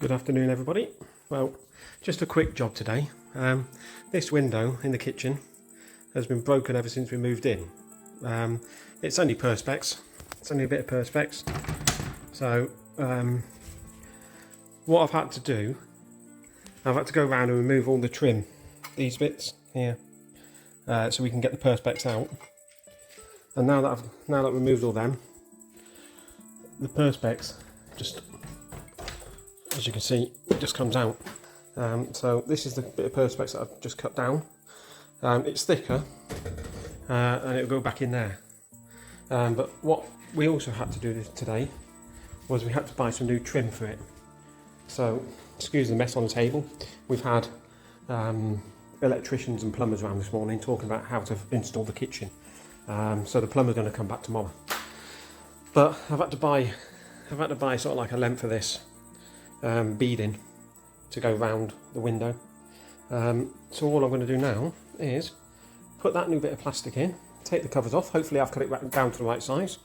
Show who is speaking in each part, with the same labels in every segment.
Speaker 1: Good afternoon, everybody. Well, just a quick job today. This window in the kitchen has been broken ever since we moved in. It's only perspex. It's only a bit of perspex. So what I've had to do, I've had to go around and remove all the trim, these bits here, so we can get the perspex out. And now that I've removed all them, the perspex just, as you can see, it just comes out. So this is the bit of perspex that I've just cut down. It's thicker, and it'll go back in there. But what we also had to do today was we had to buy some new trim for it. So, excuse the mess on the table. We've had electricians and plumbers around this morning talking about how to install the kitchen. So the plumber's going to come back tomorrow. But I've had to buy sort of like a length of this beading to go round the window. So all I'm going to do now is put that new bit of plastic in, take the covers off. Hopefully I've cut it down to the right size,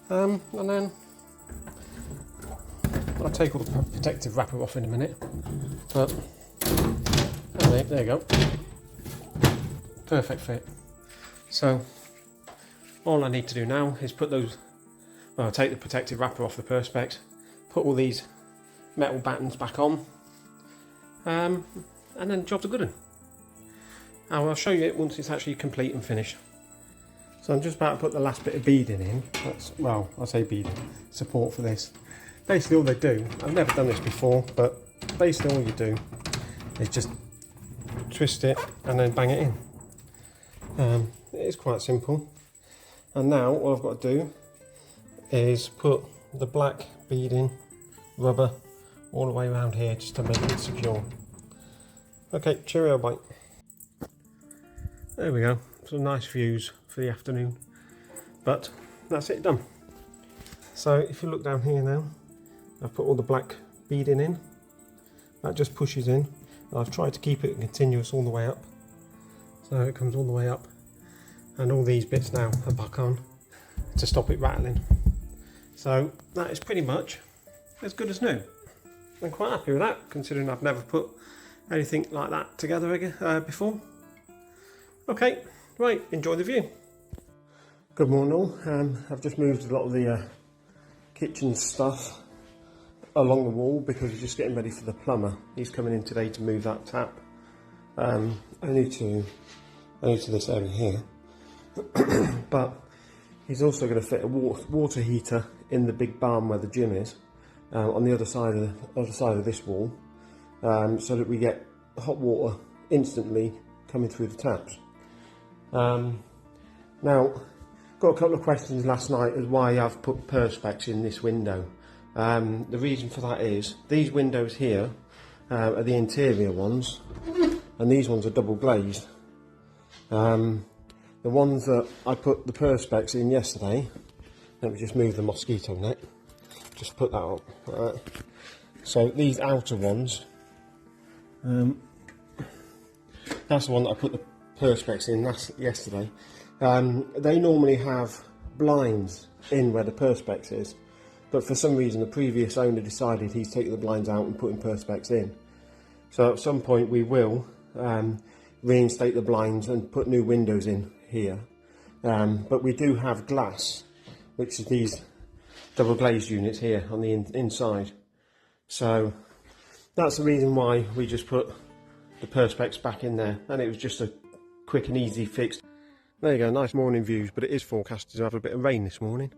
Speaker 1: and then I'll take all the protective wrapper off in a minute. But anyway, there you go, perfect fit. So all I need to do now is put those, well, take the protective wrapper off the perspex, put all these metal battens back on, and then the job's a good one. I'll show you it once it's actually complete and finished. So I'm just about to put the last bit of beading in. That's, well, I say beading, support for this. Basically all they do, I've never done this before, but basically all you do is just twist it and then bang it in. It is quite simple. And now all I've got to do is put the black beading rubber all the way around here just to make it secure. Okay, cheerio, bye. There we go, some nice views for the afternoon, but that's it done. So if you look down here now, I've put all the black beading in. That just pushes in. I've tried to keep it continuous all the way up, so it comes all the way up, and all these bits now are back on to stop it rattling. So that is pretty much as good as new. I'm quite happy with that, considering I've never put anything like that together again, before. Okay, right, enjoy the view. Good morning all. I've just moved a lot of the kitchen stuff along the wall because we're just getting ready for the plumber. He's coming in today to move that tap only to this area here. But he's also going to fit a water heater in the big barn where the gym is, on the other side of this wall, so that we get hot water instantly coming through the taps. Now, got a couple of questions last night as why I've put perspex in this window. The reason for that is these windows here are the interior ones, and these ones are double glazed. The ones that I put the perspex in yesterday, let me just move the mosquito net, just put that up. Right. So these outer ones, that's the one that I put the perspex in yesterday. They normally have blinds in where the perspex is, but for some reason the previous owner decided he's taking the blinds out and putting perspex in. So at some point we will reinstate the blinds and put new windows in here. But we do have glass, which is these double glazed units here on the inside. So that's the reason why we just put the perspex back in there, and it was just a quick and easy fix. There you go, nice morning views, but it is forecasted to have a bit of rain this morning.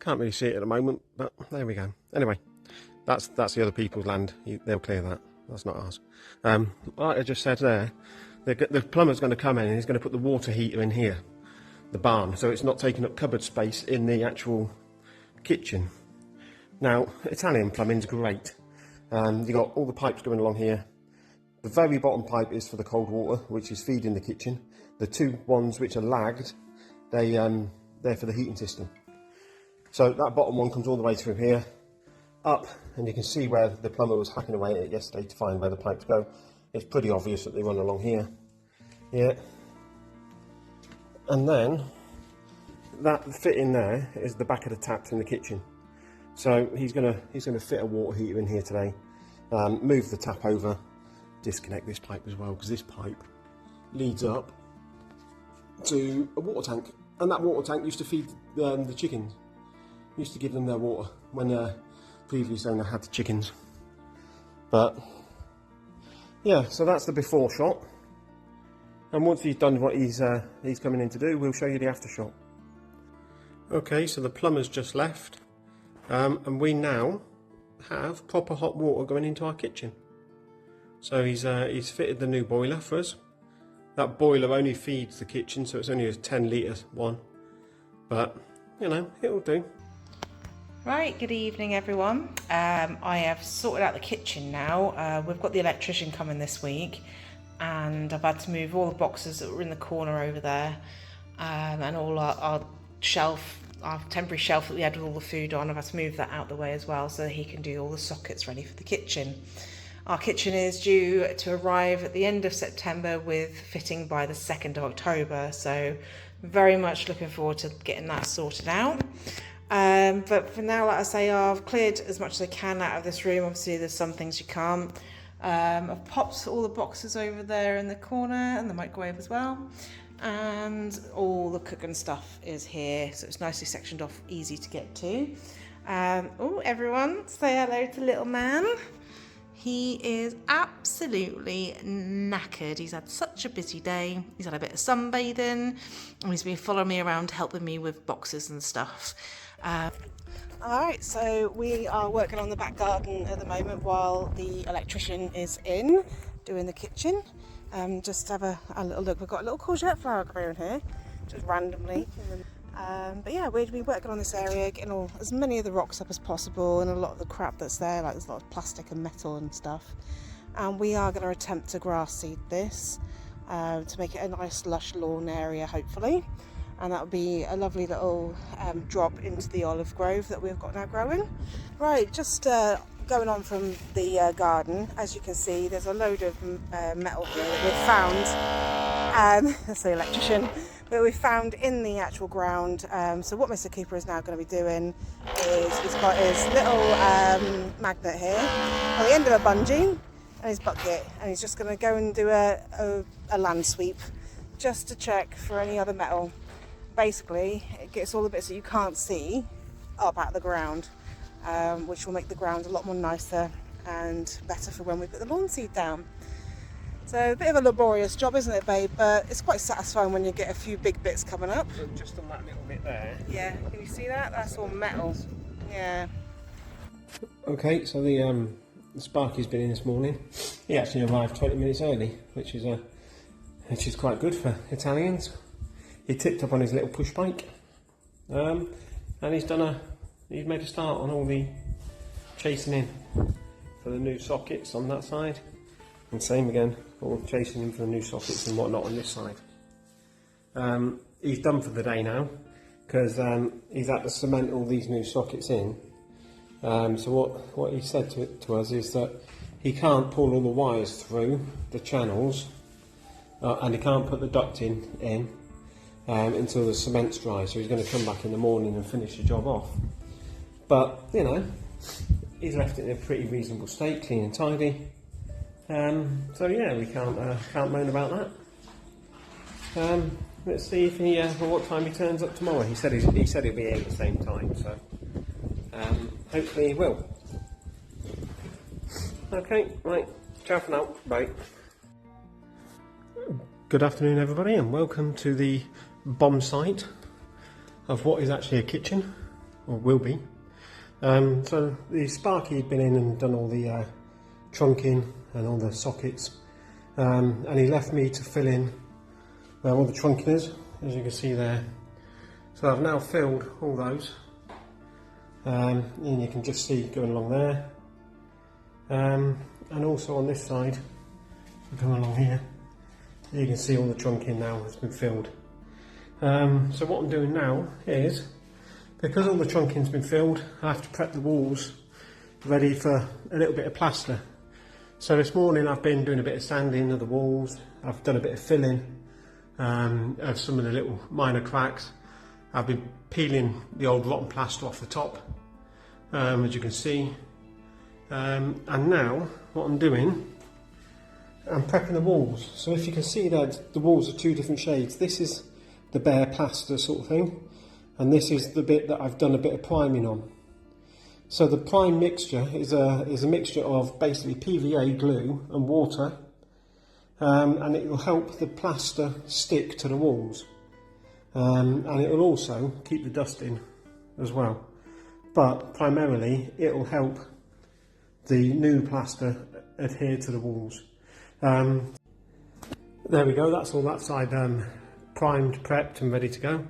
Speaker 1: Can't really see it at the moment, but there we go. Anyway, that's the other people's land. They'll clear that. That's not ours. Like I just said there, the plumber's going to come in and he's going to put the water heater in here, the barn, so it's not taking up cupboard space in the actual kitchen. Now, Italian plumbing's great. You've got all the pipes going along here. The very bottom pipe is for the cold water, which is feeding the kitchen. The two ones which are lagged, they're for the heating system. So that bottom one comes all the way through here, up, and you can see where the plumber was hacking away at it yesterday to find where the pipes go. It's pretty obvious that they run along here. Yeah. And then, that fit in there is the back of the taps in the kitchen. So he's gonna fit a water heater in here today, move the tap over, disconnect this pipe as well, because this pipe leads up to a water tank, and that water tank used to feed the chickens. Used to give them their water when the previous owner had the chickens. But yeah, so that's the before shot, and once he's done what he's coming in to do, we'll show you the after shot. Okay, so the plumber's just left, and we now have proper hot water going into our kitchen. So he's fitted the new boiler for us. That boiler only feeds the kitchen, so it's only a 10 litre one, but you know, it'll do.
Speaker 2: Right, good evening everyone. I have sorted out the kitchen now. We've got the electrician coming this week, and I've had to move all the boxes that were in the corner over there, and all our shelf, our temporary shelf that we had with all the food on. I've had to move that out the way as well so that he can do all the sockets ready for the kitchen. Our kitchen is due to arrive at the end of September with fitting by the 2nd of October, so very much looking forward to getting that sorted out. But for now, like I say, I've cleared as much as I can out of this room. Obviously there's some things you can't. I've popped all the boxes over there in the corner, and the microwave as well, and all the cooking stuff is here, so it's nicely sectioned off, easy to get to. Oh, everyone say hello to little man. He is absolutely knackered. He's had such a busy day. He's had a bit of sunbathing, and he's been following me around, helping me with boxes and stuff. Alright, so we are working on the back garden at the moment while the electrician is in doing the kitchen. Just have a little look. We've got a little courgette flower growing here, just randomly. But yeah, we've been working on this area, getting as many of the rocks up as possible, and a lot of the crap that's there, like there's a lot of plastic and metal and stuff. And we are going to attempt to grass seed this to make it a nice lush lawn area, hopefully. And that would be a lovely little drop into the olive grove that we've got now growing. Right, just going on from the garden, as you can see, there's a load of metal here that we've found. That's the electrician. That we found in the actual ground. So what Mr. Cooper is now going to be doing is he's got his little magnet here on the end of a bungee and his bucket, and he's just going to go and do a land sweep just to check for any other metal. Basically, it gets all the bits that you can't see up out of the ground, which will make the ground a lot more nicer and better for when we put the lawn seed down. So a bit of a laborious job, isn't it, babe? But it's quite satisfying when you get a few big bits coming up.
Speaker 1: Just on that little bit there.
Speaker 2: Yeah, can you see that? That's all metal. Yeah.
Speaker 1: Okay, so the Sparky's been in this morning. He actually arrived 20 minutes early, which is quite good for Italians. He tipped up on his little push bike, and he's made a start on all the chasing in for the new sockets on that side, and same again, all chasing in for the new sockets and whatnot on this side. He's done for the day now, because he's had to cement all these new sockets in. So what he said to us is that he can't pull all the wires through the channels, and he can't put the ducting in until the cement's dry, so he's going to come back in the morning and finish the job off. But you know, he's left it in a pretty reasonable state, clean and tidy. So yeah, we can't moan about that. Let's see if he what time he turns up tomorrow. He said he'll be here at the same time, so hopefully he will. Okay, right, ciao for now, bye. Good afternoon everybody, and welcome to the bomb site of what is actually a kitchen, or will be. So the Sparky had been in and done all the trunking and all the sockets, and he left me to fill in where all the trunking is, as you can see there. So I've now filled all those, and you can just see going along there, and also on this side, going along here, you can see all the trunking now has been filled. So what I'm doing now is, because all the trunking's been filled, I have to prep the walls ready for a little bit of plaster. So this morning I've been doing a bit of sanding of the walls, I've done a bit of filling of some of the little minor cracks. I've been peeling the old rotten plaster off the top, as you can see, and now what I'm doing, I'm prepping the walls. So if you can see that the walls are two different shades. This is the bare plaster sort of thing, and this is the bit that I've done a bit of priming on. So the prime mixture is a mixture of basically PVA glue and water, and it will help the plaster stick to the walls, and it will also keep the dust in as well. But primarily it will help the new plaster adhere to the walls. There we go, that's all that side primed, prepped and ready to go.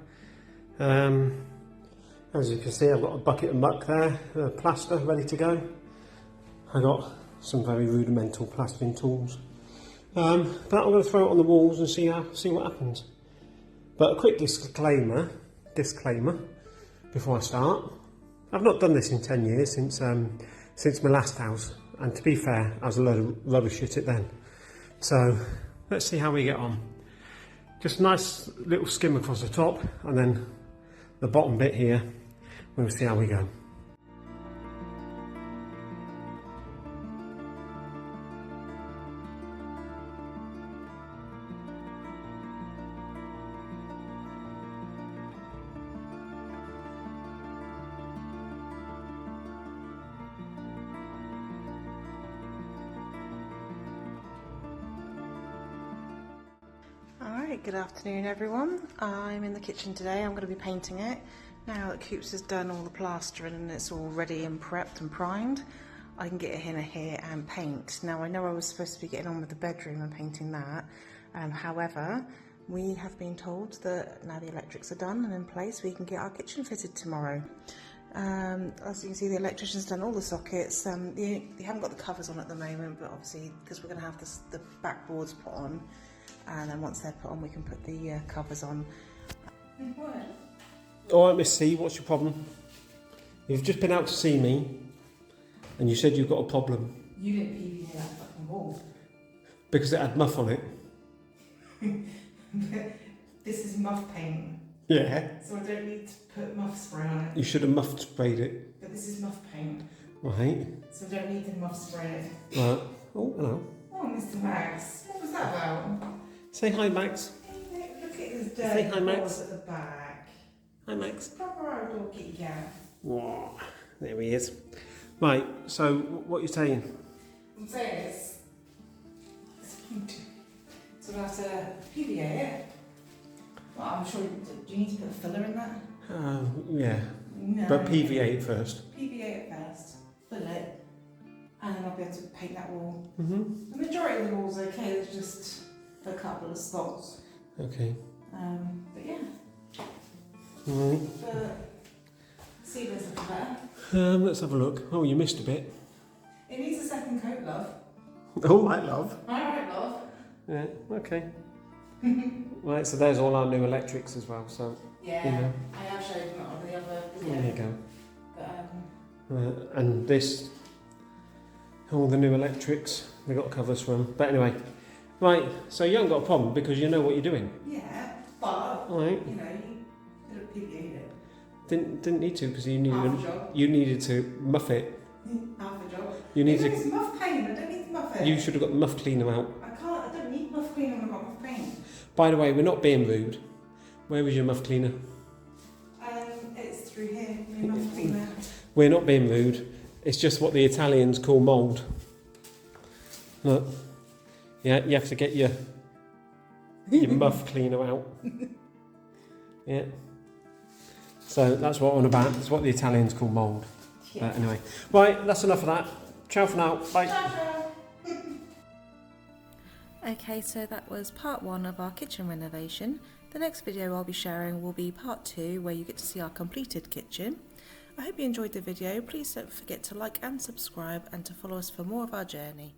Speaker 1: As you can see, I've got a bucket of muck there, plaster ready to go. I got some very rudimental plastering tools. But I'm going to throw it on the walls and see what happens. But a quick disclaimer before I start. I've not done this in 10 years since my last house, and to be fair, I was a load of rubbish at it then. So let's see how we get on. Just a nice little skim across the top, and then the bottom bit here, we'll see how we go.
Speaker 2: Alright, good afternoon everyone. I'm in the kitchen today. I'm going to be painting it. Now that Coops has done all the plastering and it's all ready and prepped and primed, I can get in here and paint. Now I know I was supposed to be getting on with the bedroom and painting that. However, we have been told that now the electrics are done and in place, we can get our kitchen fitted tomorrow. As you can see, the electrician's done all the sockets. They haven't got the covers on at the moment, but obviously because we're going to have the backboards put on, and then once they're put on we can put the covers on.
Speaker 1: Alright Miss C, what's your problem? You've just been out to see me and you said you've got a problem.
Speaker 2: You didn't PVA that fucking wall.
Speaker 1: Because it had muff on it.
Speaker 2: This is muff paint.
Speaker 1: Yeah.
Speaker 2: So I don't need to put muff spray on it.
Speaker 1: You should have muff sprayed it.
Speaker 2: But this is muff paint.
Speaker 1: Right.
Speaker 2: So I don't need to muff spray it.
Speaker 1: Right. Oh, hello.
Speaker 2: Oh, Mr. Max. What was that about?
Speaker 1: Say hi, Max.
Speaker 2: Look at his dirty
Speaker 1: Say hi, Max.
Speaker 2: paws at the back.
Speaker 1: Hi, Max.
Speaker 2: Proper outdoor kitty cat.
Speaker 1: Whoa. There he is. Right, so what are you saying?
Speaker 2: I'm saying it's cute. So we'll have to PVA it. Well, I'm sure, do you need to put a filler in that?
Speaker 1: Yeah.
Speaker 2: No.
Speaker 1: But PVA it first.
Speaker 2: PVA it first, fill it, and then I'll be able to paint that wall.
Speaker 1: Mm-hmm.
Speaker 2: The majority of the wall's okay, there's just a couple of spots.
Speaker 1: Okay.
Speaker 2: But yeah.
Speaker 1: Right.
Speaker 2: The ceiling's looking better.
Speaker 1: Let's have a look. Oh, you missed a bit.
Speaker 2: It needs a second coat, love.
Speaker 1: Oh, right, love.
Speaker 2: Alright, love.
Speaker 1: Yeah, okay. Right, so there's all our new electrics as well, so...
Speaker 2: Yeah,
Speaker 1: you know.
Speaker 2: I have showed them on the other video.
Speaker 1: There you go.
Speaker 2: But,
Speaker 1: And this, all the new electrics, they got covers from. But anyway, right, so you haven't got a problem because you know what you're doing.
Speaker 2: yeah, but,
Speaker 1: Right.
Speaker 2: you know, you could have PVA'd it.
Speaker 1: Didn't need to because
Speaker 2: Half a job.
Speaker 1: you needed to muff it.
Speaker 2: Half a job.
Speaker 1: You need
Speaker 2: It's
Speaker 1: to.
Speaker 2: muff paint, I don't need to muff it.
Speaker 1: You should have got the muff cleaner out.
Speaker 2: I don't need muff cleaner when I've got muff paint.
Speaker 1: By the way, we're not being rude. Where was your muff cleaner?
Speaker 2: It's through here, my muff cleaner.
Speaker 1: We're not being rude. It's just what the Italians call mould. Look, yeah, you have to get your muff cleaner out. Yeah. So that's what I'm on about. It's what the Italians call mould.
Speaker 2: Yeah.
Speaker 1: Anyway, right, that's enough of that. Ciao for now. Bye.
Speaker 2: Ciao, ciao.
Speaker 3: Okay, so that was part 1 of our kitchen renovation. The next video I'll be sharing will be part 2, where you get to see our completed kitchen. I hope you enjoyed the video. Please don't forget to like and subscribe and to follow us for more of our journey.